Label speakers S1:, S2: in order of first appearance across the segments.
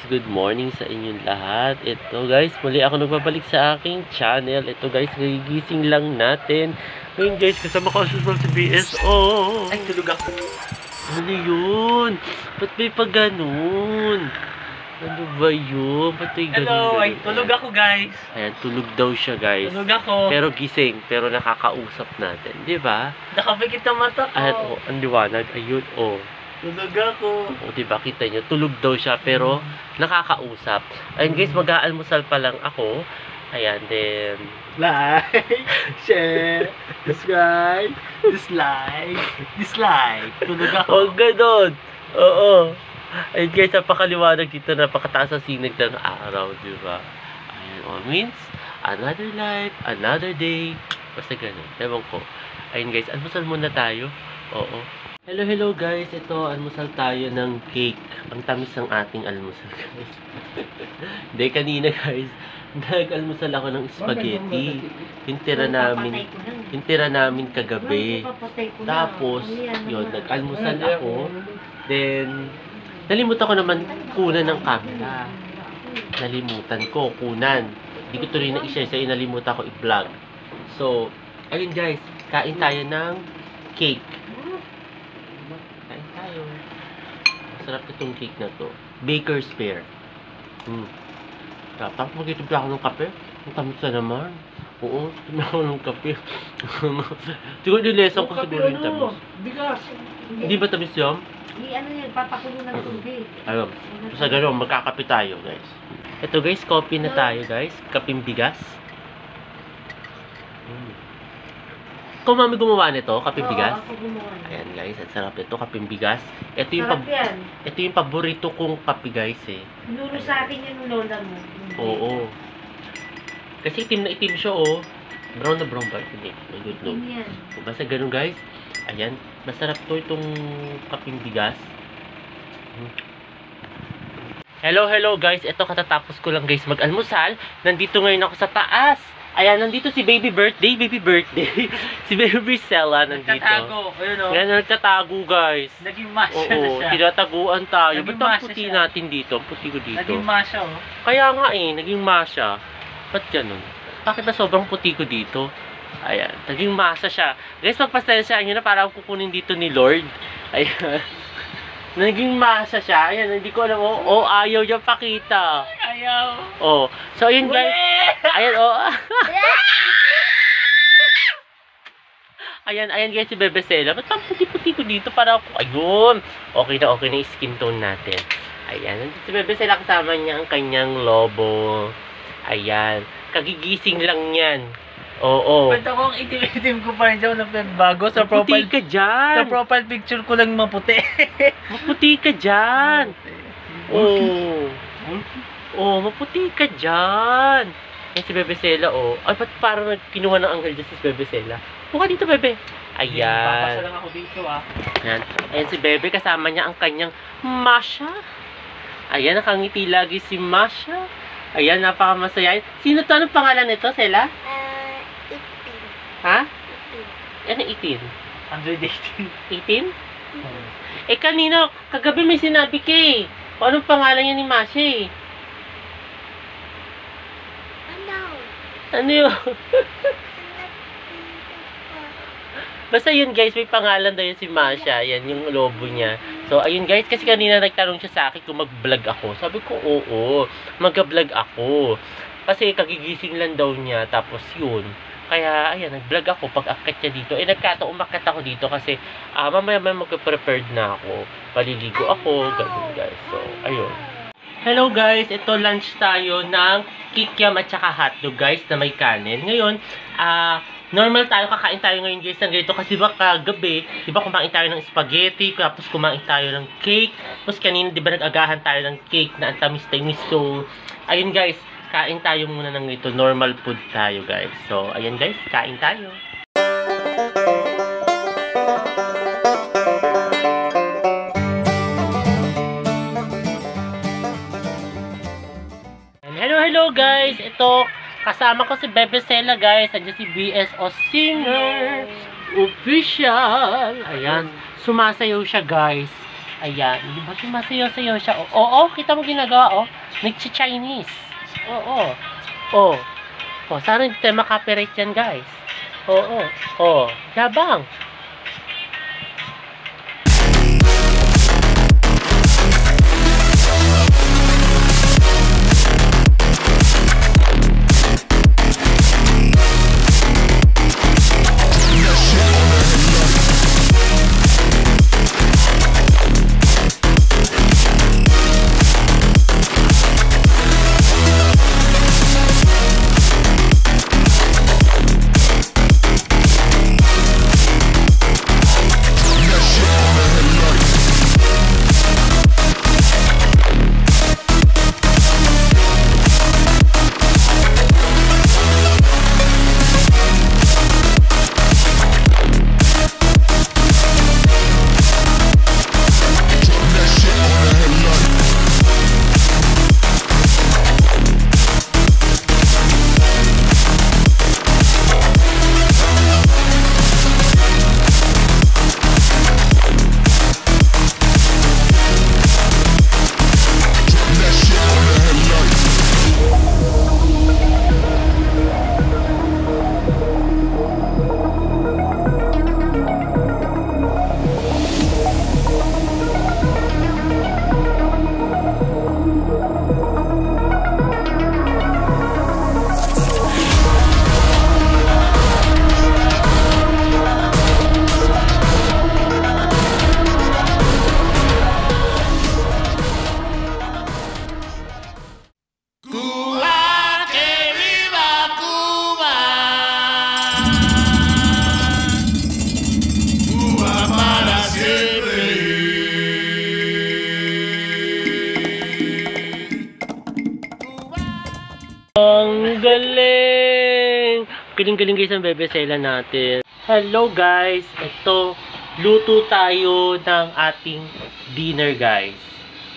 S1: good morning sa inyong lahat. Ito guys, muli ako nagbabalik sa aking channel. Ito guys, gigising lang natin. Ngayon guys, kasama ko si BSO.
S2: Ay, tulog ako.
S1: Ano yun? Ba't may pa ganun? Ano ba yun? Ba't may ganun?
S2: Hello, ay tulog ako guys.
S1: Ayan, tulog daw siya guys.
S2: Tulog ako.
S1: Pero gising, pero nakakausap natin. Di ba?
S2: Nakapikit ang mata ko.
S1: Ayan, oh, ang liwanag. Ayun, oh.
S2: Tulog ako.
S1: O, diba, kita nyo, tulog daw siya, pero nakakausap. Ayun guys, mag-aalmusal pa lang ako. Ayan, then...
S2: Like, share, subscribe, dislike. Tulog ako.
S1: Oh, ganon! Oo. Ayun guys, napakaliwanag dito, napakataas ang sinag ng araw, diba? Ayan, oh, means, another life, another day. Basta ganon, ewan ko. Ayun guys, almusal muna tayo. Oo. Hello guys, ito almusal tayo ng cake. Ang tamis ng ating almusal guys. Hindi, kanina guys, nag-almusal ako ng spaghetti. Yung tira namin kagabi. Tapos, yun, nag-almusal ako. Then, nalimutan ko naman kunan ng camera. Nalimutan ko, kunan. Hindi ko tuloy na i-share sa'yo, nalimutan ko i-vlog. So, ayun guys, kain tayo ng cake. Kain tayo. Masarap itong cake na to. Baker's Pear. Tapos mag-itimpla ako ng kape. Ang tamis na naman. Oo, itimpla ako ng kape. Siguro yung lesson ko siguro yung tamis.
S2: Bigas.
S1: Hindi ba tamis yun?
S3: Ano yun, papakulo ng tubig.
S1: Ayun. Sa gano'n, magkakape tayo guys. Ito guys, coffee na tayo guys. Kaping bigas. Kung mami gumawa nito, kaping bigas.
S3: Oo, ako gumawa.
S1: Ayan guys, at sarap ito, kaping bigas. Ito
S3: Sarap yan.
S1: yung paborito kong kape guys eh.
S3: Tinuro sa akin yung lola mo.
S1: Oo. Kasi itim na itim siya oh. Brown na brown ba? Hindi, may good no.
S3: Yun yan.
S1: Basta ganun guys. Ayan, masarap to itong kaping bigas. Hello guys, ito katatapos ko lang guys mag-almusal. Nandito ngayon ako sa taas. Ayan, nandito si baby birthday. Si baby Brisella nandito.
S2: Nagtatago. Ayun o.
S1: Ayan, nagtatago guys.
S2: Naging masya na
S1: Oo,
S2: siya.
S1: tinataguan tayo.
S2: Naging
S1: Ba't ang
S2: masya
S1: puti
S2: siya.
S1: natin dito? Ang puti ko dito.
S2: Naging masya o.
S1: Kaya nga eh, naging masya. Ba't ganun? Bakit ba sobrang puti ko dito? Ayan, naging masa siya. Guys, magpasensyahan nyo na para akong kukunin dito ni Lord. Ayan. Naging masa siya. Ayan, hindi ko alam. Oh, ayaw niya pakita.
S2: Ayaw.
S1: Oh, so ayun guys. Ayan, oh. Ayan guys, si Bebe Sela. Ba't ang puti-puti ko dito? Para ako, ayun. Okay na yung skin tone natin. Ayan, nandito si Bebe Sela, kasama niya ang kanyang lobo. Ayan, kagigising lang yan. Oo.
S2: Ba't ako ang itim-itim ko pa rin siya na bago sa
S1: Maputi
S2: profile.
S1: ka dyan.
S2: Sa profile picture ko lang maputi.
S1: Maputi ka dyan. Oo. Oh, maputi ka dyan. Yan si Bebe Sela, oh. Ay, ba't parang kinuha ng angle dyan si Bebe Sela? Buka dito, Bebe.
S2: Papasa
S1: Ayan.
S2: lang ako dito ah.
S1: Ayan si Bebe, kasama niya ang kanyang Masha. Ayan, nakangiti lagi si Masha. Ayan, napakamasaya. Sino to? Anong pangalan nito, Sela? Ha? Ano 18?
S2: 118.
S1: 18? Eh, kanina, kagabi may sinabi ka eh. Kung anong pangalan niya ni Masha eh. Ano yun? Basta yun guys, may pangalan daw yun si Masha. Yan yung lobo niya. So ayun guys, kasi kanina nagtanong siya sa akin kung mag-vlog ako. Sabi ko, oo, mag-vlog ako. Kasi kagigising lang daw niya, tapos yun. Kaya ayan, nag-vlog ako pag akit niya dito. Eh nagkataon umakit ako dito kasi mamaya mag-prepared na ako. Paliligo ako, ganun guys. So ayun. Hello guys, ito lunch tayo ng kikiam at saka hotdog guys na may kanin. Ngayon, normal tayo, kakain tayo ngayon guys ng ganito kasi baka gabi, di ba kumain tayo ng spaghetti, tapos kumain tayo ng cake, tapos kanina di ba nag-agahan tayo ng cake na ang tamis-tamis. So, ayun guys, kain tayo muna ng ito, normal food tayo guys. So, ayun guys, kain tayo. Hello guys, ito kasama ko si Bebe Sela guys, andyan si BSO Singer Official. Ayan, sumasayaw siya guys. Ayan, di ba sumasayaw-sayaw siya? Oo, kita mo ginagawa, oh. Nag-Chinese. Oo. Oh. Oh, sana hindi tayo makapirate yan, guys. Oo. Oh, yabang. Ang galing! Galing-galing guys ang bebesela natin. Hello guys! Ito, luto tayo ng ating dinner guys.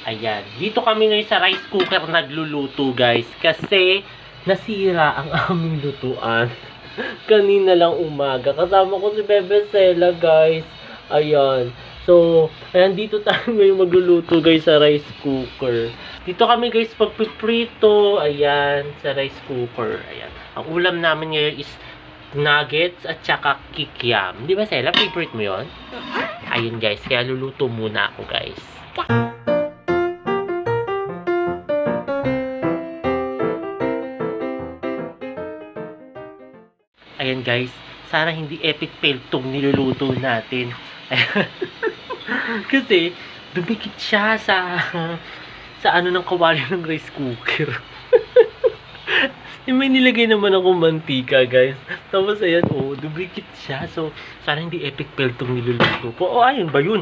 S1: Ayan. Dito kami ngayon sa rice cooker nagluluto guys. Kasi nasira ang aming lutuan. Kanina lang umaga. Kasama ko si bebesela guys. Ayan. So, ayan, dito tayo ngayon magluluto guys sa rice cooker. Dito kami guys pagpiprito, ayan, sa rice cooker. Ayan. Ang ulam namin ngayon is nuggets at saka kikiam. Di ba Sela? Favorite mo yon? Ayun guys, kaya luluto muna ako guys. Ayan guys, sana hindi epic fail tong niluluto natin. Kasi dumikit siya sa ano ng kawali ng rice cooker. May nilagay naman akong mantika guys. Tapos ayan, oh, dumikit siya. So sana hindi epic fail tong niluluto ko. Oh, ayun ba yun?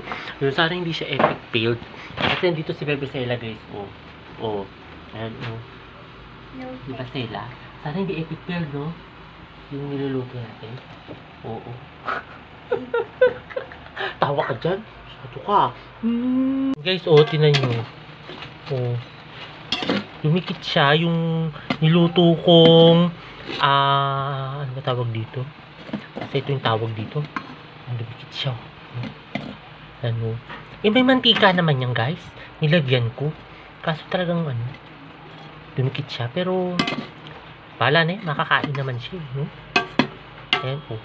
S1: Sana hindi siya epic fail. Kasi dito si Bebe Sela guys. Oh, oh, ayan, oh. Di ba Sela? Sana hindi epic fail, no? Yung niluluto natin. Oo. Tawa ka dyan. Sato ka. Guys, oh, tinan nyo. Oh. Dumikit siya yung niluto kong ano ba tawag dito? Kasi ito yung tawag dito. Dumikit siya. Ano? Eh, may mantika naman yan, guys. Nilagyan ko. Kaso talagang ano, dumikit siya. Pero bahala na eh. Makakain naman siya. Ayan, oh.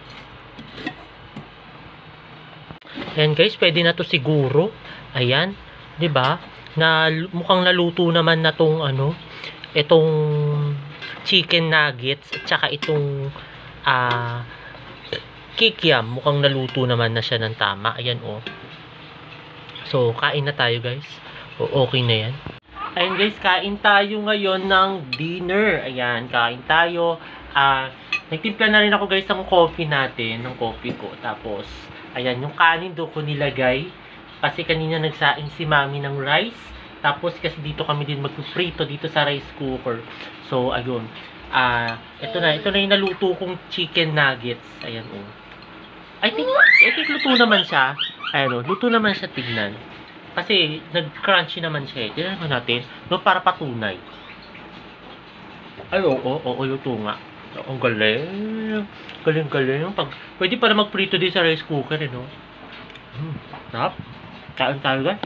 S1: Ayan guys, pwede na to siguro. Ayan, 'di ba? Na mukhang naluto naman na tong ano, itong chicken nuggets at saka itong kikiam. Mukhang naluto naman na siya ng tama. Ayan, oh. So, kain na tayo guys. O, okay na yan. Ayan guys, kain tayo ngayon ng dinner. Ayan, kain tayo. Nagtimpla na rin ako guys ng coffee natin, ng coffee ko. Tapos, ayan, yung kanin doon ko nilagay. Kasi kanina nagsaing si mami ng rice. Tapos, kasi dito kami din magpiprito dito sa rice cooker. So, ayun. Ito na yung naluto kong chicken nuggets. Ayan, oh. I think luto naman siya. Ayan, oh, luto naman siya tignan. Kasi, nag-crunchy naman siya eh. Tignan natin. No, para patunay. Ay, oo, luto nga. Ang galing. Galing. Pwede para magprito din sa rice cooker, no? Sarap. Kain tayo, guys.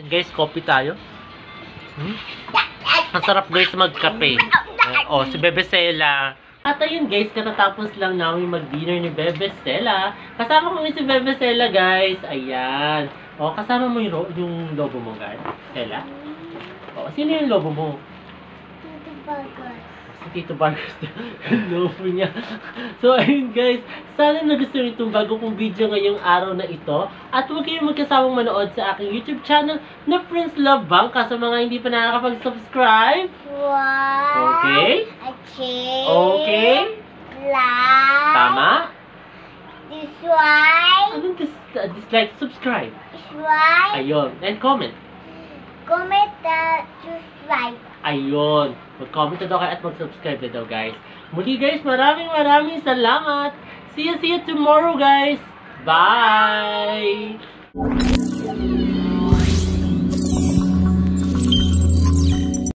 S1: Guys, coffee tayo. Ang sarap guys magkape. Si Bebe Sela. At ayun guys, katatapos lang namin mag-dinner ni Bebe Sela. Kasama ko si Bebe Sela guys. Ayan. Kasama mo yung lobo mo guys. Sela? Sino yung lobo mo?
S4: Tito Vargas.
S1: Si Tito Vargas yung lobo niya. So ayun guys, sana nagustuhan itong bago kong video ngayong araw na ito. At huwag kayong magkasawang manood sa aking YouTube channel na Prince Love Bangka sa mga hindi pa nakakapag-subscribe.
S4: One.
S1: Okay? Okay? Tama?
S4: This one.
S1: Anong dislike? Subscribe.
S4: This one.
S1: Ayun. And comment.
S4: Comment the subscribe.
S1: Ayun. Mag-comment na daw kayo at mag-subscribe na daw guys. Muli guys, maraming salamat. See you tomorrow guys. Bye!